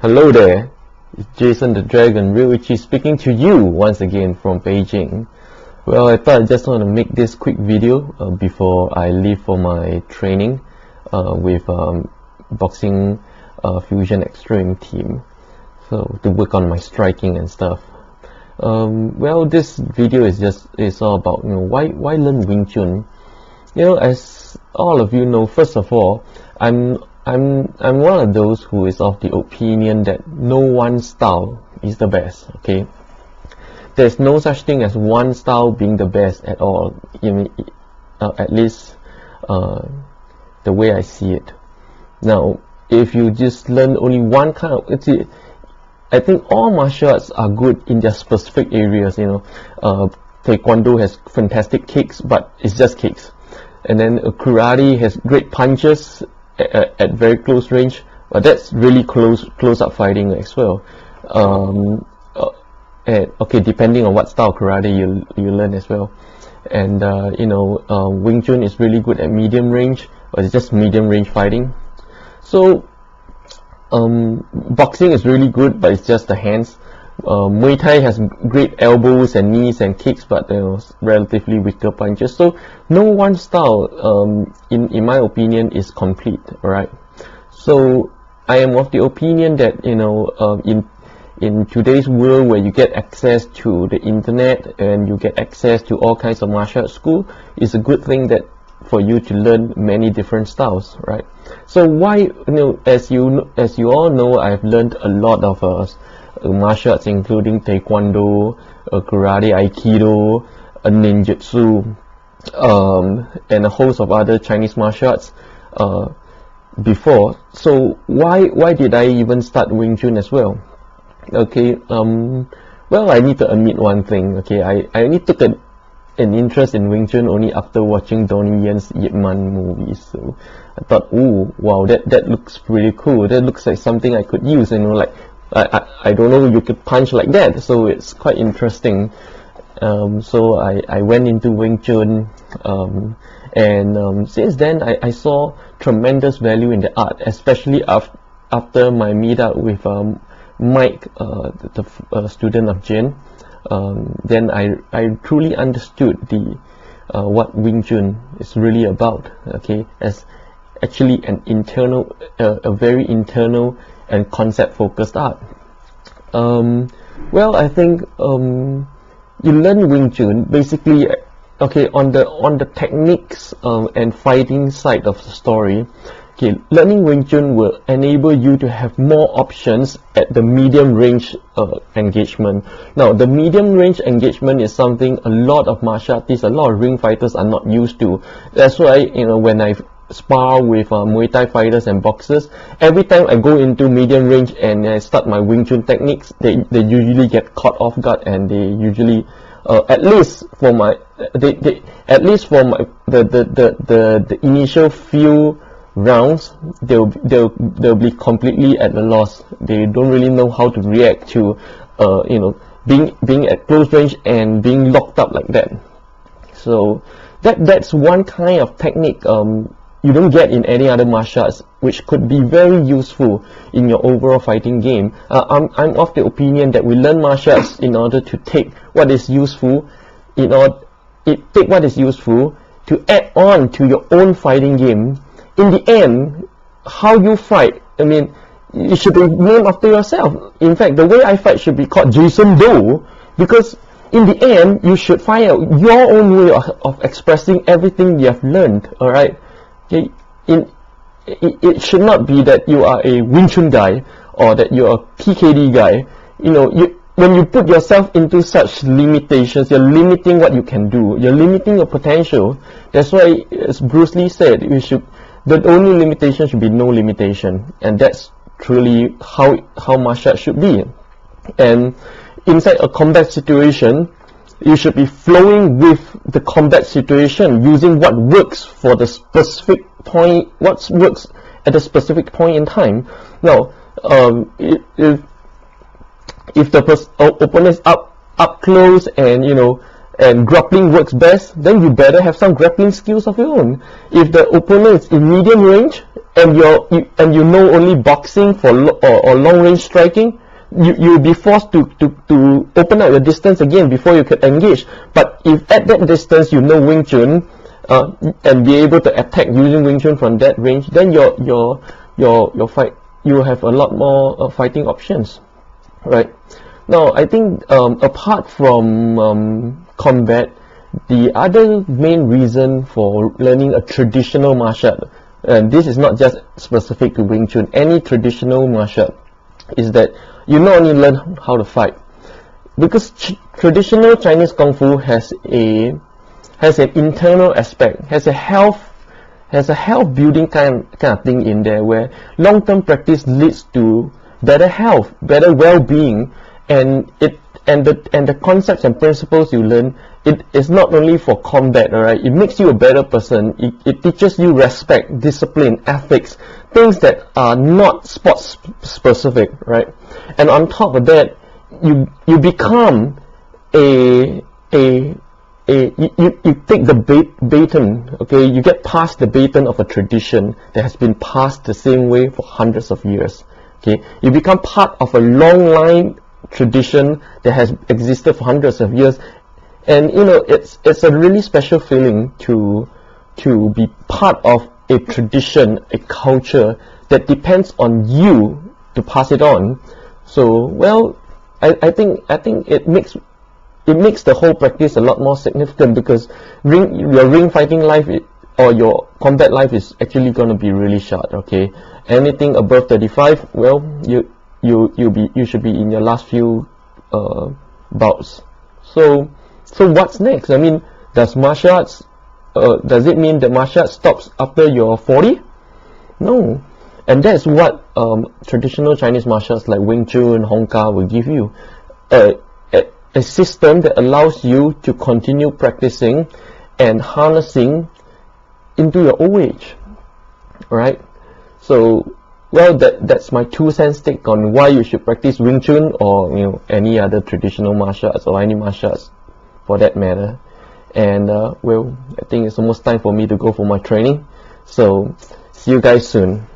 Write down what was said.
Hello there, it's Jason the Dragon Ryuichi speaking to you once again from Beijing. Well, I thought I just want to make this quick video before I leave for my training with Boxing Fusion Extreme team, so to work on my striking and stuff. Well, this video is all about why learn Wing Chun. As all of you know, first of all, I'm one of those who is of the opinion that no one style is the best. Okay, there's no such thing as one style being the best at all. At least the way I see it. Now, if you just learn only one kind of, I think all martial arts are good in their specific areas. Taekwondo has fantastic kicks, but it's just kicks. And then karate has great punches at very close range, but that's really close-up fighting as well. Okay, depending on what style karate you learn as well. And Wing Chun is really good at medium range, but it's just medium range fighting. So boxing is really good, but it's just the hands. Muay Thai has great elbows and knees and kicks, but relatively weaker punches. So no one style, in my opinion, is complete. Alright. So I am of the opinion that in today's world where you get access to the internet and you get access to all kinds of martial arts school, it's a good thing that for you to learn many different styles, right? So why, as you all know, I've learned a lot of martial arts, including Taekwondo, karate, Aikido, ninjutsu, and a host of other Chinese martial arts before. So why did I even start Wing Chun as well? Okay, well, I need to admit one thing. Okay, I only took an interest in Wing Chun only after watching Donnie Yen's Yip Man movies. So I thought, ooh, wow, that looks pretty cool. That looks like something I could use. Like I don't know, you could punch like that, so it's quite interesting. So I went into Wing Chun, and since then I saw tremendous value in the art, especially after my meetup with Mike, the student of Jin. Then I truly understood what Wing Chun is really about. Okay, as actually an internal, a very internal and concept-focused art. Well, I think you learn Wing Chun basically. Okay, on the techniques and fighting side of the story. Okay, learning Wing Chun will enable you to have more options at the medium range engagement. Now, the medium range engagement is something a lot of martial artists, a lot of ring fighters are not used to. That's why when I spar with Muay Thai fighters and boxers, every time I go into medium range and I start my Wing Chun techniques, they usually get caught off guard, and they usually at least for the initial few rounds, they'll be completely at a loss. They don't really know how to react to being at close range and being locked up like that. So that's one kind of technique you don't get in any other martial arts, which could be very useful in your overall fighting game. I'm of the opinion that we learn martial arts in order to take what is useful, to add on to your own fighting game. In the end, how you fight, it should be named after yourself. In fact, the way I fight should be called Jason Do, because in the end, you should find out your own way of expressing everything you have learned. Alright? Okay? It should not be that you are a Wing Chun guy or that you're a PKD guy. When you put yourself into such limitations, you're limiting what you can do. You're limiting your potential. That's why, as Bruce Lee said, the only limitation should be no limitation, and that's truly how martial arts should be. And inside a combat situation, you should be flowing with the combat situation, using what works for the specific point, what works at a specific point in time. Now, if the opponent is up close and grappling works best, then you better have some grappling skills of your own. If the opponent is in medium range and you know only boxing for or long range striking, you'll be forced to open up your distance again before you could engage. But if at that distance you know Wing Chun and be able to attack using Wing Chun from that range, then you have a lot more fighting options, right? Now, I think apart from combat, the other main reason for learning a traditional martial art, and this is not just specific to Wing Chun, any traditional martial art, is that you not only learn how to fight, because traditional Chinese Kung Fu has an internal aspect, has a health building kind of thing in there, where long-term practice leads to better health, better well-being, and the concepts and principles you learn, it is not only for combat, alright? It makes you a better person. It teaches you respect, discipline, ethics, things that are not sports specific, right? And on top of that, you become you take the baton, okay? You get past the baton of a tradition that has been passed the same way for hundreds of years, okay? You become part of a long line tradition that has existed for hundreds of years, and you know, it's a really special feeling to be part of a tradition, a culture that depends on you to pass it on. So, well, I think it makes the whole practice a lot more significant, because your ring fighting life or your combat life is actually going to be really short, okay? Anything above 35, well, you should be in your last few bouts. So what's next? I mean, does martial arts does it mean that martial arts stops after you're 40? No. And that's what traditional Chinese martial arts like Wing Chun, Hong Kah will give you. A system that allows you to continue practicing and harnessing into your old age. Alright? So, well, that's my 2 cents take on why you should practice Wing Chun, or you know, any other traditional martial arts, or any martial arts for that matter. And well, I think it's almost time for me to go for my training. So, see you guys soon.